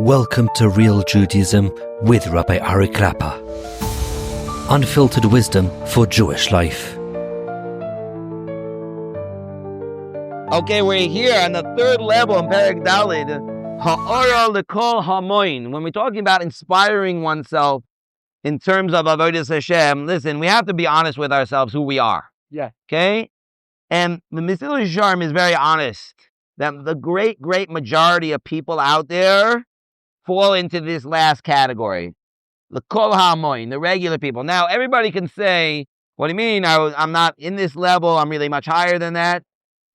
Welcome to Real Judaism with Rabbi Arik Rappa. Unfiltered wisdom for Jewish life. Okay, we're here on the third level in Perek Daled, Ha'ara L'Kol Hamoin. When we're talking about inspiring oneself in terms of avodas Hashem, listen, we have to be honest with ourselves who we are. Yeah. Okay? And the Mesilas Yesharim is very honest that the great majority of people out there fall into this last category. L'Kol Hamoin, the regular people. Now, everybody can say, what do you mean? I'm not in this level. I'm really much higher than that.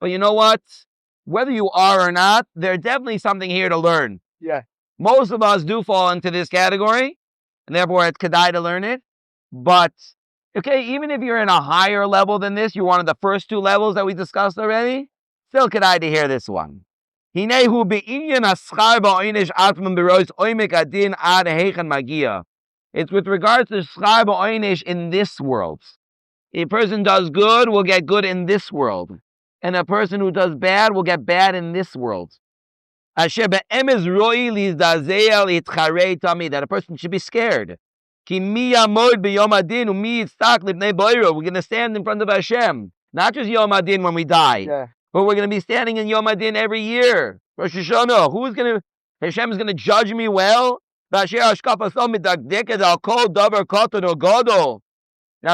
But you know what? Whether you are or not, there's definitely something here to learn. Yeah. Most of us do fall into this category, and therefore it's kedai to learn it. But, okay, even if you're in a higher level than this, you're one of the first two levels that we discussed already, still kedai to hear this one. It's with regards to schar ba'onish in this world. A person does good will get good in this world. And a person who does bad will get bad in this world. That a person should be scared. We're going to stand in front of Hashem. Not just Yom Adin when we die, but we're going to be standing in Yom Adin every year. Rosh Hashanah. Hashem is going to judge me well? Now,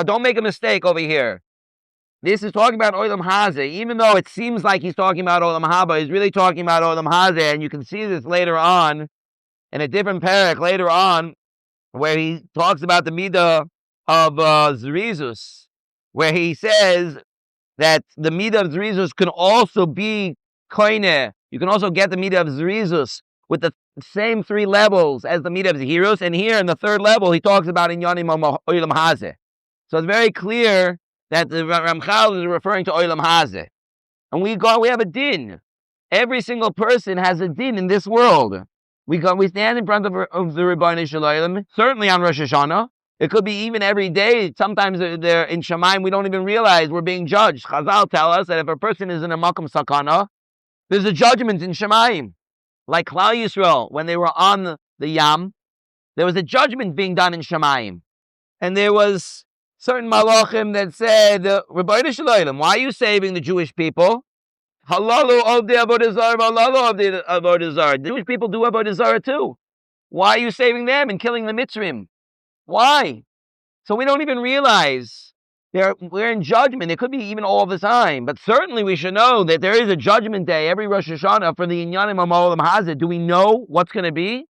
don't make a mistake over here. This is talking about Olam Hazeh. Even though it seems like he's talking about Olam Haba, he's really talking about Olam Hazeh. And you can see this later on, in a different parak later on, where he talks about the midah of gezeiros, where he says that the midah of gezeiros can also be koine. You can also get the midah of gezeiros with the same three levels as the midah of zeros. And here in the third level, he talks about in Yanim Olam Hazeh. So it's very clear that the Ramchal is referring to Olam Hazeh. And we have a din. Every single person has a din in this world. We stand in front of the Rebbe Shalom, certainly on Rosh Hashanah. It could be even every day. Sometimes they're in Shemaim, we don't even realize we're being judged. Chazal tell us that if a person is in a Makom Sakana, there's a judgment in Shemaim. Like Klal Yisrael, when they were on the Yam, there was a judgment being done in Shemaim. And there was certain malachim that said, Rebbe Shalom, why are you saving the Jewish people? Halalu of the avodah zarah, halalu of the avodah zarah. Jewish people do avodah zarah too. Why are you saving them and killing the Mitzrim? Why? So we don't even realize we're in judgment. It could be even all the time, but certainly we should know that there is a judgment day every Rosh Hashanah for the Inyanim of Olam Hazeh. Do we know what's going to be?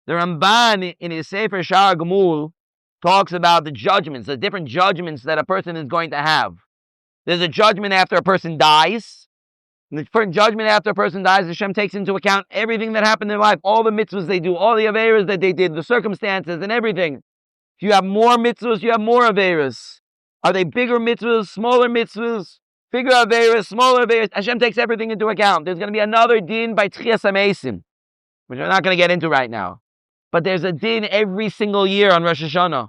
The Ramban in his Sefer Shar Gemul talks about the judgments, the different judgments that a person is going to have. There's a judgment after a person dies. And the judgment after a person dies, Hashem takes into account everything that happened in their life, all the mitzvahs they do, all the aveiras that they did, the circumstances and everything. If you have more mitzvahs, you have more aveiras. Are they bigger mitzvahs, smaller mitzvahs, bigger aveiras, smaller aveiras? Hashem takes everything into account. There's going to be another din by Tchias HaMesim, which we're not going to get into right now. But there's a din every single year on Rosh Hashanah.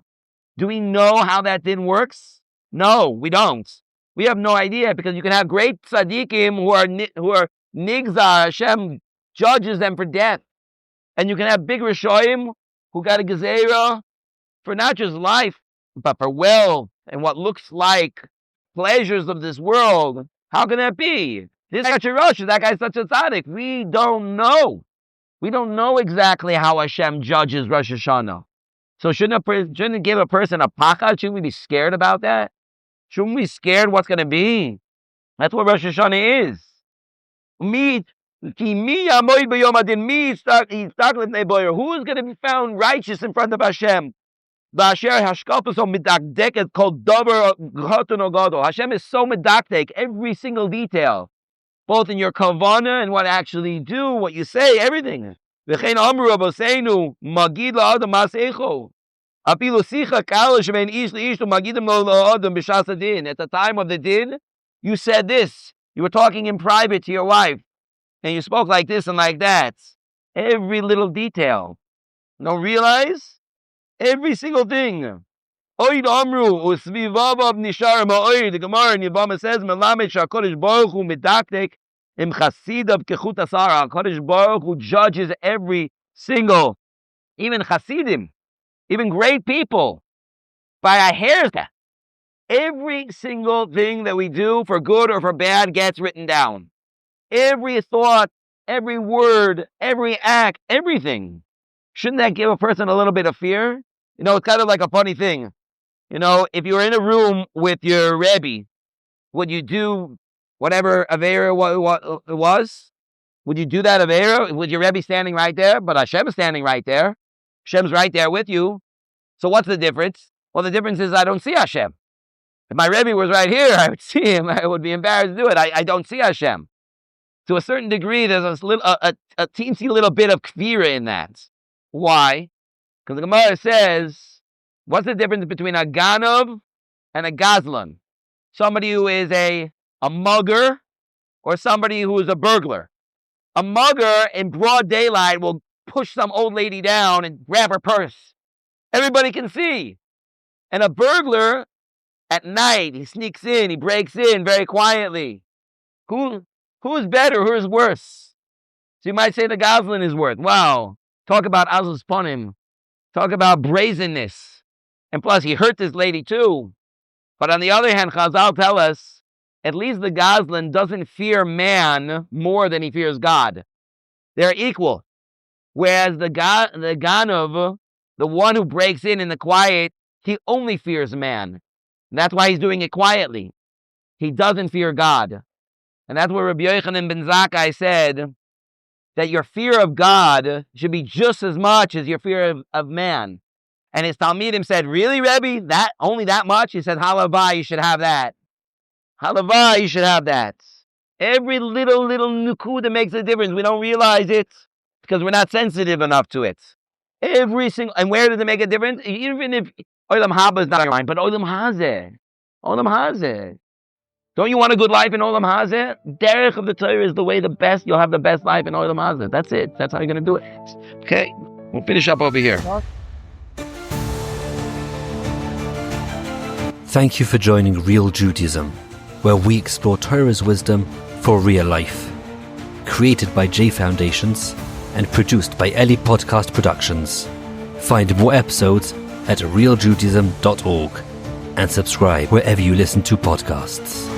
Do we know how that din works? No, we don't. We have no idea, because you can have great tzaddikim who are nigzar, Hashem judges them for death. And you can have big reshaim who got a gezeiro for not just life, but for wealth and what looks like pleasures of this world. How can that be? This guy's such a Rosh, that guy's such a tzaddik. We don't know. We don't know exactly how Hashem judges Rosh Hashanah. So shouldn't it give a person a pachad? Shouldn't we be scared about that? Shouldn't we be scared what's going to be? That's what Rosh Hashanah is. Who's going to be found righteous in front of Hashem? Hashem is so medaktek, every single detail, both in your kavana and what actually do, what you say, everything. At the time of the din, you said this. You were talking in private to your wife, and you spoke like this and like that. Every little detail. Don't realize? Every single thing. The Gemara in Yevamah says, HaKadosh Baruch Hu judges every single, even Hasidim, even great people, by a hair's breadth. Every single thing that we do, for good or for bad, gets written down. Every thought, every word, every act, everything. Shouldn't that give a person a little bit of fear? It's kind of like a funny thing. If you were in a room with your Rebbe, would you do whatever aveira was? Would you do that aveira? Would your Rebbe standing right there? But Hashem is standing right there. Hashem's right there with you. So what's the difference? Well, the difference is I don't see Hashem. If my Rebbe was right here, I would see him. I would be embarrassed to do it. I don't see Hashem. To a certain degree, there's a teensy little bit of kfira in that. Why? Because the Gemara says, what's the difference between a ganav and a gazlan? Somebody who is a mugger or somebody who is a burglar. A mugger in broad daylight will push some old lady down and grab her purse. Everybody can see. And a burglar, at night, he sneaks in, he breaks in very quietly. Who is better? Who is worse? So you might say the gazlan is worse. Wow. Talk about azus panim. Talk about brazenness. And plus, he hurt this lady too. But on the other hand, Chazal tell us, at least the gazlan doesn't fear man more than he fears God. They're equal. Whereas the ganav, the one who breaks in the quiet, he only fears man. And that's why he's doing it quietly. He doesn't fear God. And that's where Rabbi Yochanan Ben Zakkai said that your fear of God should be just as much as your fear of man. And his Talmidim said, really, Rebbe? Only that much? He said, Halevai, you should have that. Halevai, you should have that. Every little nukta makes a difference. We don't realize it because we're not sensitive enough to it. And where does it make a difference? Even if Olam Haba is not on your mind, but Olam Hazeh. Olam Hazeh. Don't you want a good life in Olam Hazeh? Derech of the Torah is the way you'll have the best life in Olam Hazeh. That's it. That's how you're going to do it. Okay, we'll finish up over here. Thank you for joining Real Judaism, where we explore Torah's wisdom for real life. Created by J Foundations and produced by Eli Podcast Productions. Find more episodes at realjudaism.org and subscribe wherever you listen to podcasts.